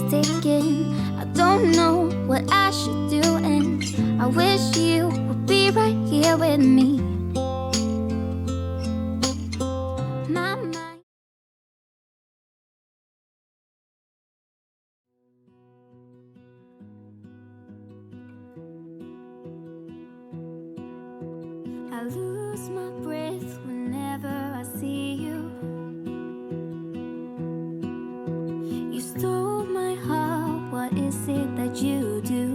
taken. I don't know what I should do, and I wish you would be right here with me. My mind. I lose my breath whenever I see you. You stole my heart, what is it that you do?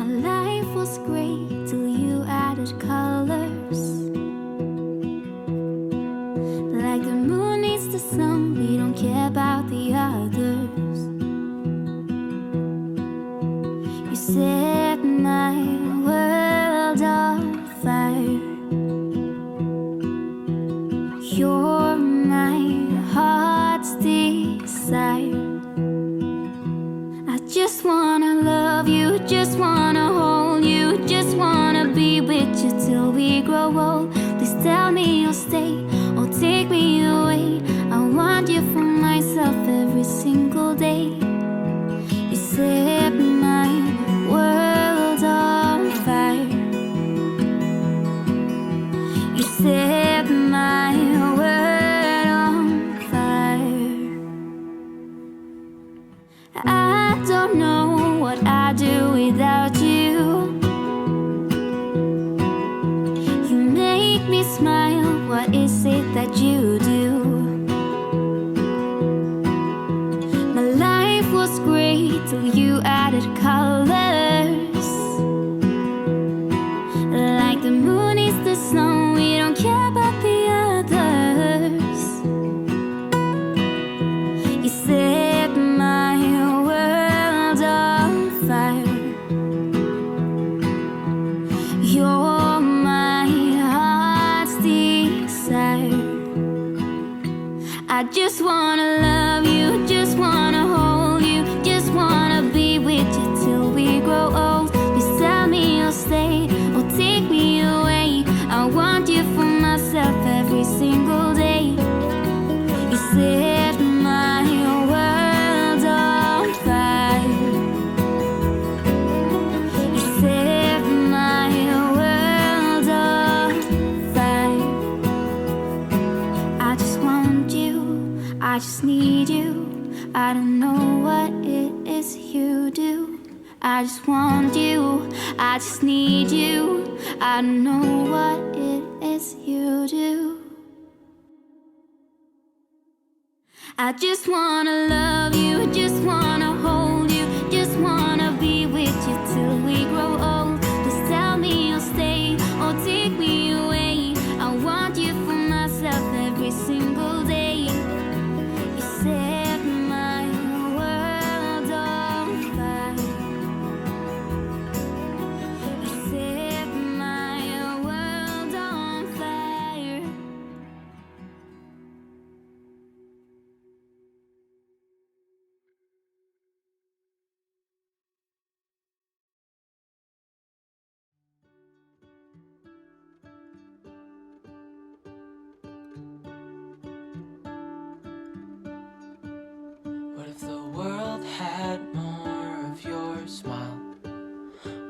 My life was great till you added colors. Like the moon needs the sun, we don't care about the others. You set my world on fire. You're my heart's desire. I just wanna love you, just wanna hold you, just wanna be with you till we grow old. Please tell me you'll stay or take me away. I want you for myself every single day. You set my world on fire. You set my world on fire. I don't know what I'd do without you. You make me smile, what is it that you do? My life was great till you added colors. Like the moon is the sun, we don't care about the others. You set my world on fire. You're my heart's desire. I just wanna love you, just wanna hold you, just wanna be with you till we grow old. Please tell me you'll stay or take me away. I want you for myself every single day. You set my world on fire. You set my world on fire. I just want you, I just need you. I don't know what it is you do. I just want you, I just need you. I don't know what it is you do. I just wanna love you, just wanna hold you, just wanna be with you till we grow old. Just tell me you'll stay or take me away. I want you for myself every single day. You set my world on fire. You set my world on fire. What if the world had more of your smile?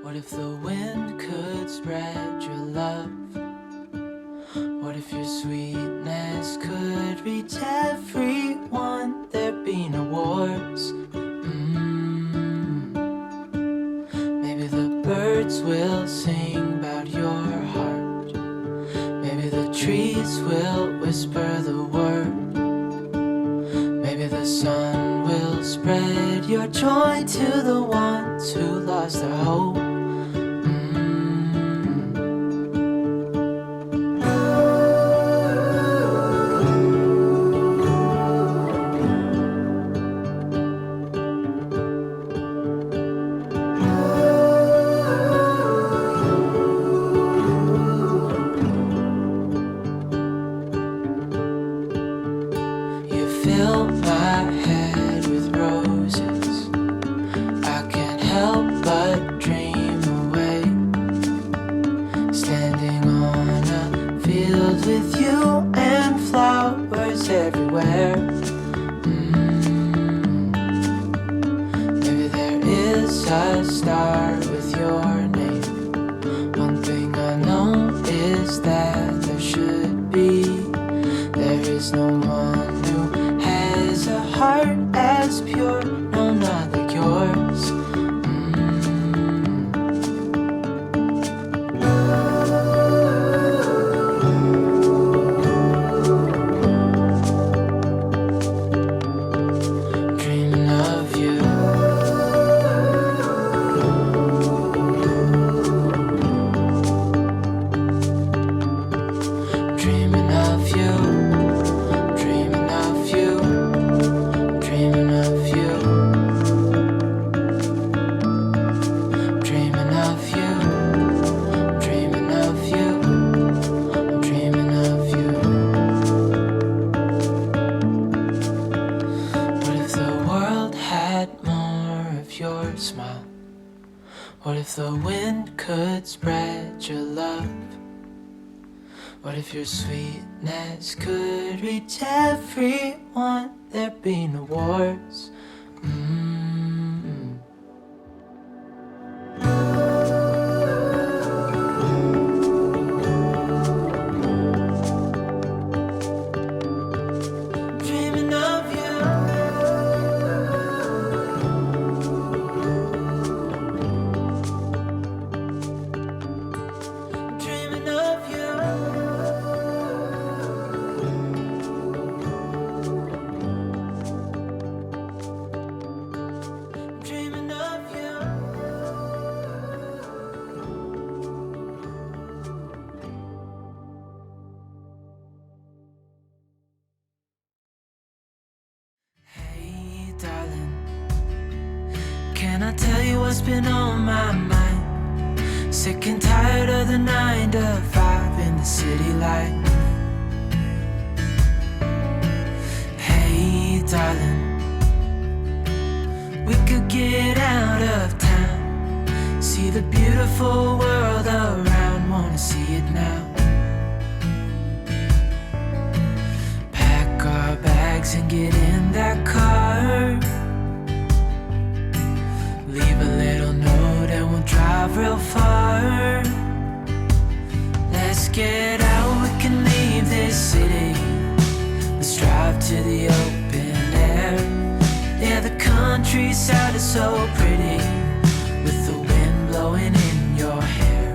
What if the wind could spread your love? What if your sweetness could reach everyone? There'd be no wars. Maybe the birds will sing about your heart. Maybe the trees will whisper the word. Maybe the sun will spread your joy to the ones who lost their hope. You fill my head with roses. I can't help but dream wind could spread your love? What if your sweetness could reach everyone? There'd be no wars. Dreaming of you. Dreaming of you. Dreaming of you. Hey, darling, can I tell you what's been on my mind? Sick and tired of the 9 to 5 in the city life. Hey, darling, we could get out of town, see the beautiful world around, wanna see it now. Pack our bags and get in that car, leave a little note and we'll drive real far. Let's get out, we can leave this city. Let's drive to the open air. Yeah, the countryside is so pretty, with the wind blowing in your hair.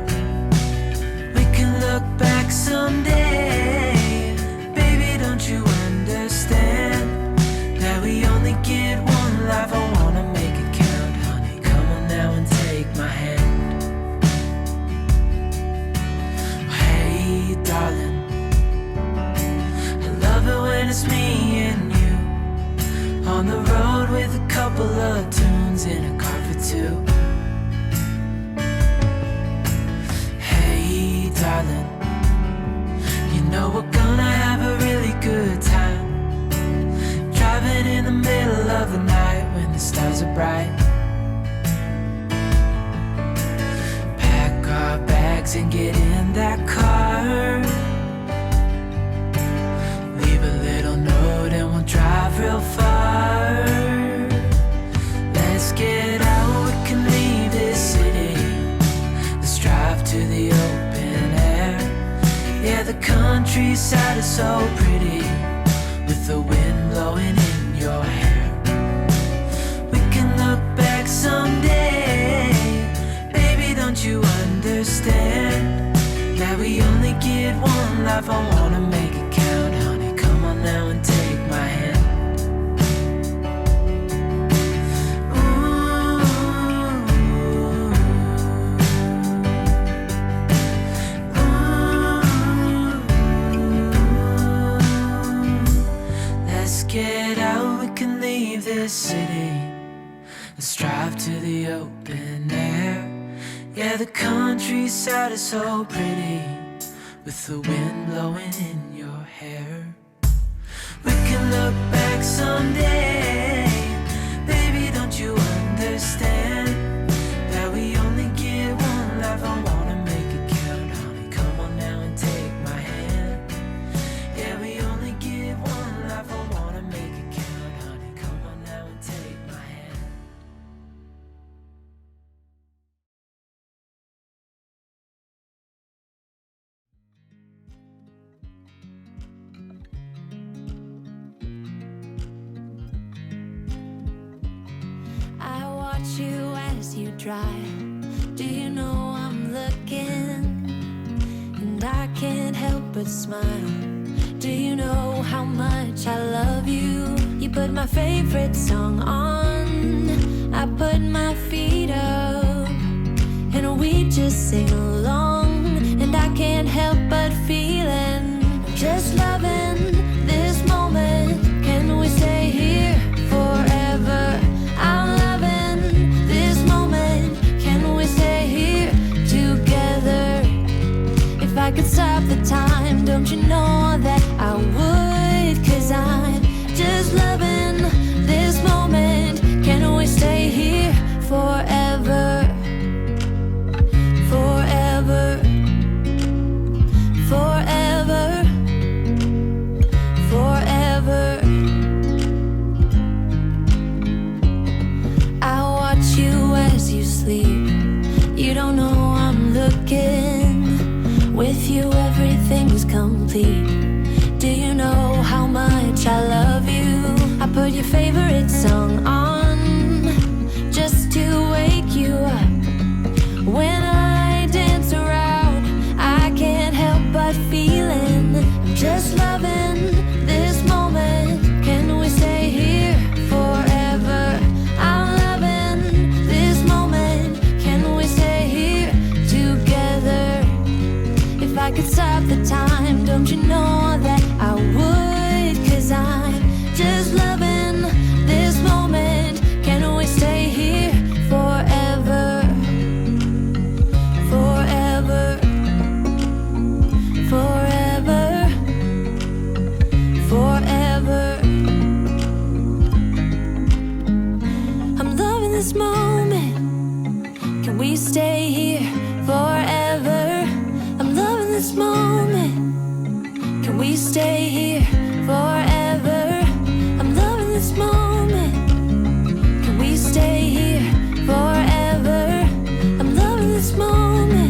We can look back someday. Baby, don't you understand that we only get one life? I wanna make it count, honey. Come on now and take my hand. Hey, darling, I love it when it's me and you on the road with a couple of tunes in a car for two. Hey, darling, you know we're gonna have a really good time, driving in the middle of the night when the stars are bright. Pack our bags and get in that car, leave a little note and we'll drive real far. Let's get out, we can leave this city. Let's drive to the open air. Yeah, the countryside is so pretty, with the wind blowing in your hair. We can look back someday. Baby, don't you understand that we only get one life? I wanna make it count, honey. Come on now and take my hand. Let's get out, we can leave this city. Let's drive to the open air. Yeah, the countryside is so pretty, with the wind blowing in your hair. We can look back someday. Baby, don't you understand that we only get one life? I wanna make it count, honey. Come on now and take my hand. Yeah, we only get one life. I wanna make it count, honey. Come on now and take my hand. I watch you as you drive. Do you know I'm looking? And I can't help but smile. Do you know how much I love you? You put my favorite song on, I put my feet up, and we just sing along. And I can't help but feeling, just loving this moment. Can we stay here forever? I'm loving this moment. Can we stay here together? If I could stop the time, don't you know that I would? 'Cause I'm just loving this moment. Can we stay here forever? deep. Do you know how much I love you? I put your favorite song on just to wake you up. When I dance around, I can't help but feeling I'm just loving this moment. Can we stay here forever? I'm loving this moment. Can we stay here together? If I could stop the time, don't you know that I would? 'Cause I'm just loving this moment. Can we stay here forever? Forever. Forever. Forever. I'm loving this moment. Can we stay here forever? I'm loving this moment. Can we stay here forever? I'm loving this moment. Can we stay here forever? I'm loving this moment.